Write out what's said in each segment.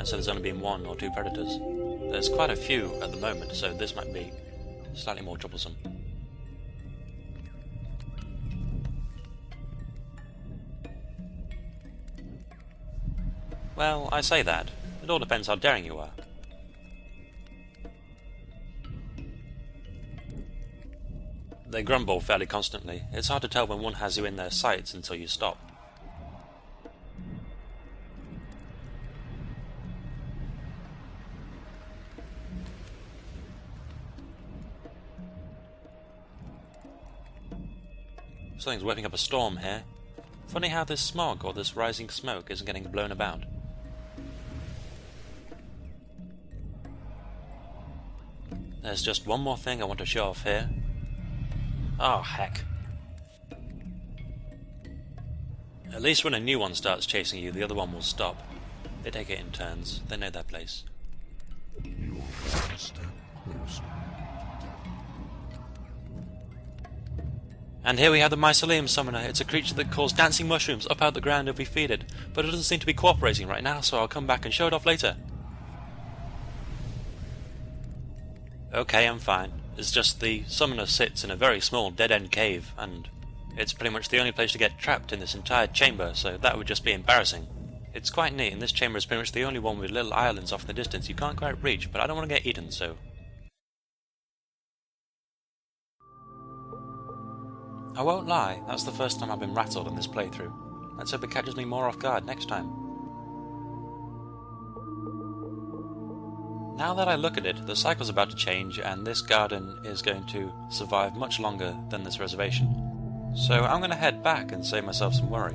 instead of there's only been 1 or 2 predators. There's quite a few at the moment, so this might be slightly more troublesome. Well, I say that. It all depends how daring you are. They grumble fairly constantly. It's hard to tell when one has you in their sights until you stop. Something's whipping up a storm here. Funny how this smog, or this rising smoke, isn't getting blown about. There's just one more thing I want to show off here. Oh, heck. At least when a new one starts chasing you, the other one will stop. They take it in turns. They know their place. You are one step closer. And here we have the Mycelium Summoner. It's a creature that calls dancing mushrooms up out the ground if we feed it, but it doesn't seem to be cooperating right now, so I'll come back and show it off later. Okay, I'm fine. It's just the summoner sits in a very small dead-end cave, and it's pretty much the only place to get trapped in this entire chamber, so that would just be embarrassing. It's quite neat, and this chamber is pretty much the only one with little islands off in the distance you can't quite reach, but I don't want to get eaten, so... I won't lie, that's the first time I've been rattled in this playthrough. Let's hope it catches me more off guard next time. Now that I look at it, the cycle's about to change, and this garden is going to survive much longer than this reservation. So I'm going to head back and save myself some worry.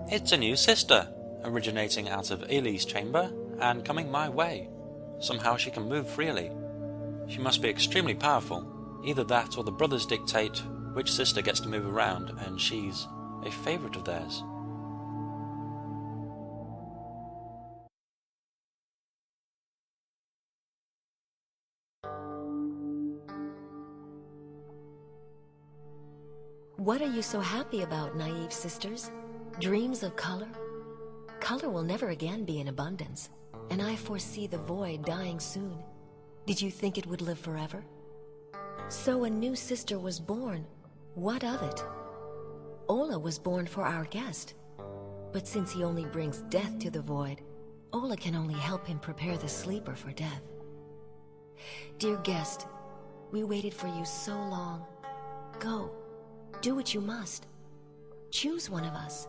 It's a new sister, originating out of Ely's chamber and coming my way. Somehow she can move freely. She must be extremely powerful. Either that or the brothers dictate which sister gets to move around, and she's a favourite of theirs. What are you so happy about, naive sisters? Dreams of color? Color will never again be in abundance, and I foresee the void dying soon. Did you think it would live forever? So a new sister was born. What of it? Ola was born for our guest. But since he only brings death to the void, Ola can only help him prepare the sleeper for death. Dear guest, we waited for you so long. Go, do what you must. Choose one of us.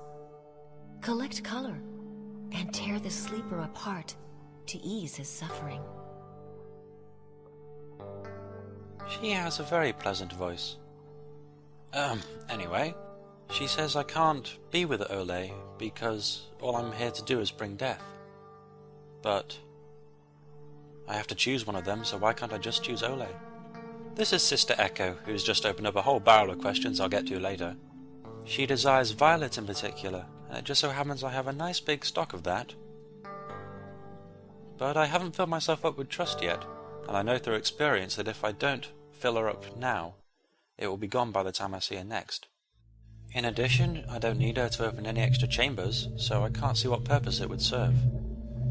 Collect color, and tear the sleeper apart to ease his suffering. She has a very pleasant voice. Anyway, she says I can't be with Ole because all I'm here to do is bring death. But I have to choose one of them, so why can't I just choose Ole? This is Sister Echo, who's just opened up a whole barrel of questions I'll get to later. She desires violet in particular, and it just so happens I have a nice big stock of that. But I haven't filled myself up with trust yet, and I know through experience that if I don't fill her up now, it will be gone by the time I see her next. In addition, I don't need her to open any extra chambers, so I can't see what purpose it would serve.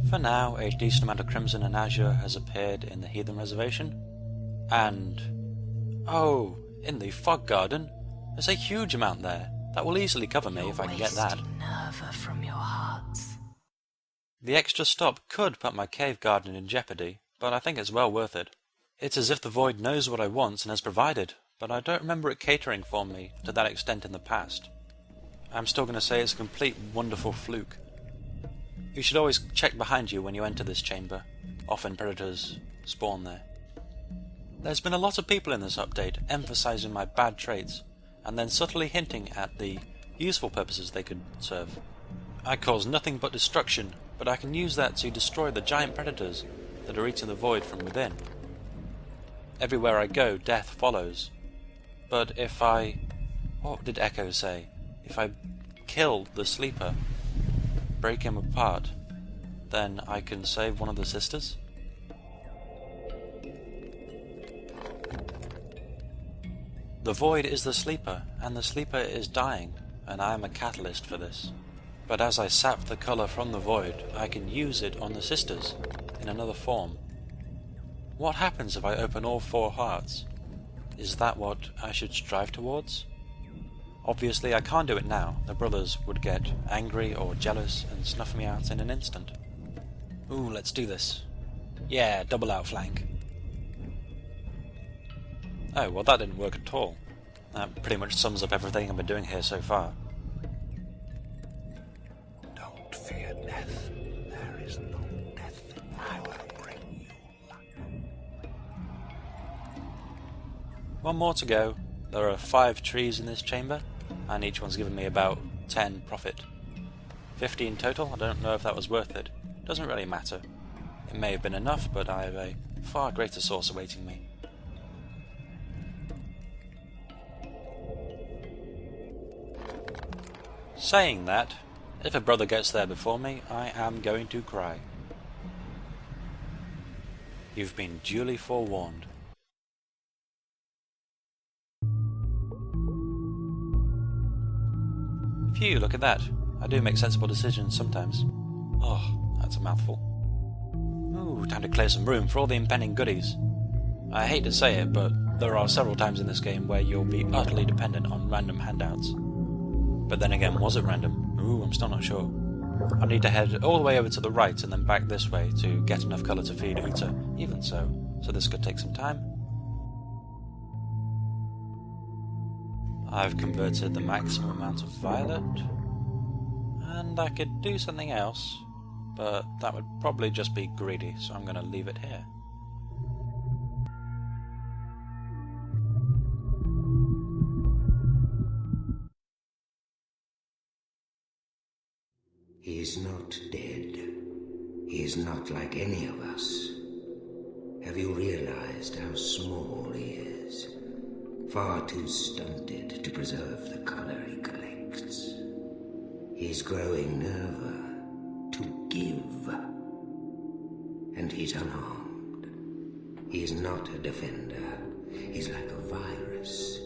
For now, a decent amount of crimson and azure has appeared in the Heathen Reservation, and... oh, in the Fog Garden, there's a huge amount there. That will easily cover me if I can get that. Nerva from your hearts. The extra stop could put my cave garden in jeopardy, but I think it's well worth it. It's as if the void knows what I want and has provided, but I don't remember it catering for me to that extent in the past. I'm still going to say it's a complete wonderful fluke. You should always check behind you when you enter this chamber. Often predators spawn there. There's been a lot of people in this update emphasizing my bad traits, and then subtly hinting at the useful purposes they could serve. I cause nothing but destruction, but I can use that to destroy the giant predators that are eating the void from within. Everywhere I go, death follows. But if I... what did Echo say? If I kill the sleeper, break him apart, then I can save one of the sisters? The void is the sleeper, and the sleeper is dying, and I am a catalyst for this. But as I sap the colour from the void, I can use it on the sisters, in another form. What happens if I open all 4 hearts? Is that what I should strive towards? Obviously I can't do it now. The brothers would get angry or jealous and snuff me out in an instant. Ooh, let's do this. Yeah, double outflank. Oh, well that didn't work at all. That pretty much sums up everything I've been doing here so far. Don't fear death. There is no death. I will bring you luck. One more to go. There are 5 trees in this chamber, and each one's given me about 10 profit. 15 total. I don't know if that was worth it. Doesn't really matter. It may have been enough, but I have a far greater source awaiting me. Saying that, if a brother gets there before me, I am going to cry. You've been duly forewarned. Phew, look at that. I do make sensible decisions sometimes. Oh, that's a mouthful. Ooh, time to clear some room for all the impending goodies. I hate to say it, but there are several times in this game where you'll be utterly dependent on random handouts. But then again, was it random? Ooh, I'm still not sure. I need to head all the way over to the right and then back this way to get enough colour to feed Uta. Even so this could take some time. I've converted the maximum amount of violet, and I could do something else, but that would probably just be greedy, so I'm going to leave it here. He is not dead. He is not like any of us. Have you realized how small he is? Far too stunted to preserve the color he collects. He's growing nervous to give. And he's unarmed. He is not a defender. He's like a virus.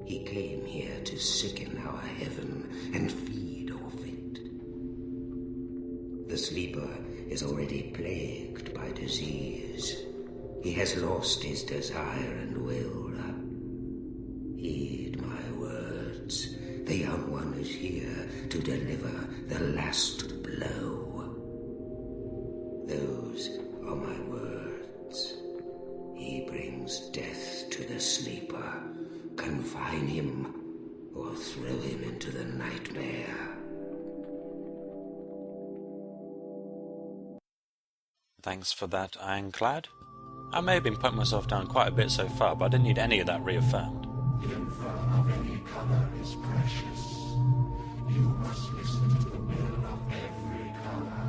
He came here to sicken our heaven and feed off it. The sleeper is already plagued by disease. He has lost his desire and will. Heed my words. The young one is here to deliver the last blow. Those are my words. He brings death to the sleeper. Confine him or throw him into the nightmare. Thanks for that, Ironclad. I may have been putting myself down quite a bit so far, but I didn't need any of that reaffirmed. The info of any color is precious. You must listen to the will of every color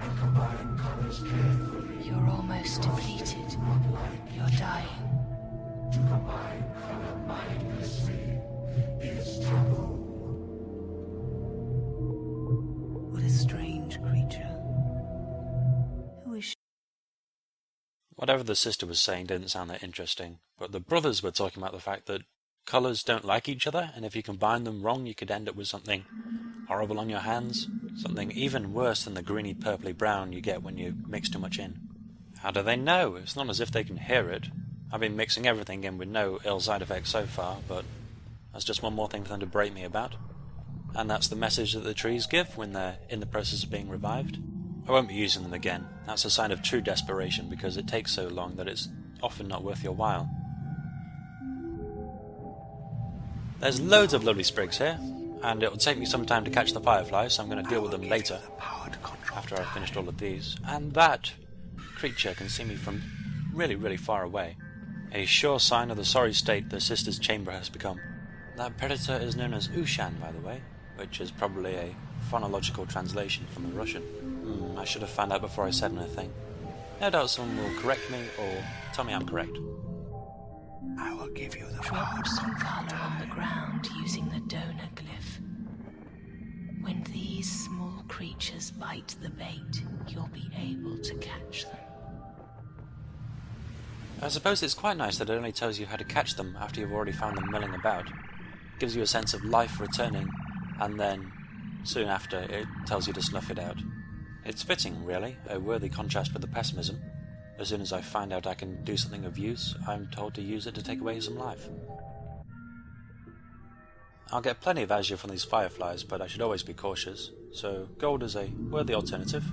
and combine colors carefully. You're almost depleted. You're dying. To combine color mindlessly is taboo. What a strange creature. Who is she? Whatever the sister was saying didn't sound that interesting, but the brothers were talking about the fact that colours don't like each other, and if you combine them wrong you could end up with something horrible on your hands, something even worse than the greeny purpley brown you get when you mix too much in. How do they know? It's not as if they can hear it. I've been mixing everything in with no ill side effects so far, but that's just one more thing for them to break me about. And that's the message that the trees give when they're in the process of being revived. I won't be using them again. That's a sign of true desperation, because it takes so long that it's often not worth your while. There's loads of lovely sprigs here, and it'll take me some time to catch the Fireflies, so I'm going to deal with them later, after I've finished all of these. And that creature can see me from really, really far away. A sure sign of the sorry state the sister's chamber has become. That predator is known as Ushan, by the way, which is probably a phonological translation from the Russian. I should have found out before I said anything. No doubt someone will correct me, or tell me I'm correct. I will give you the Drop some color on the ground using the donor glyph. When these small creatures bite the bait, you'll be able to catch them. I suppose it's quite nice that it only tells you how to catch them after you've already found them milling about. It gives you a sense of life returning, and then, soon after, it tells you to snuff it out. It's fitting, really, a worthy contrast with the pessimism. As soon as I find out I can do something of use, I'm told to use it to take away some life. I'll get plenty of azure from these fireflies, but I should always be cautious, so gold is a worthy alternative.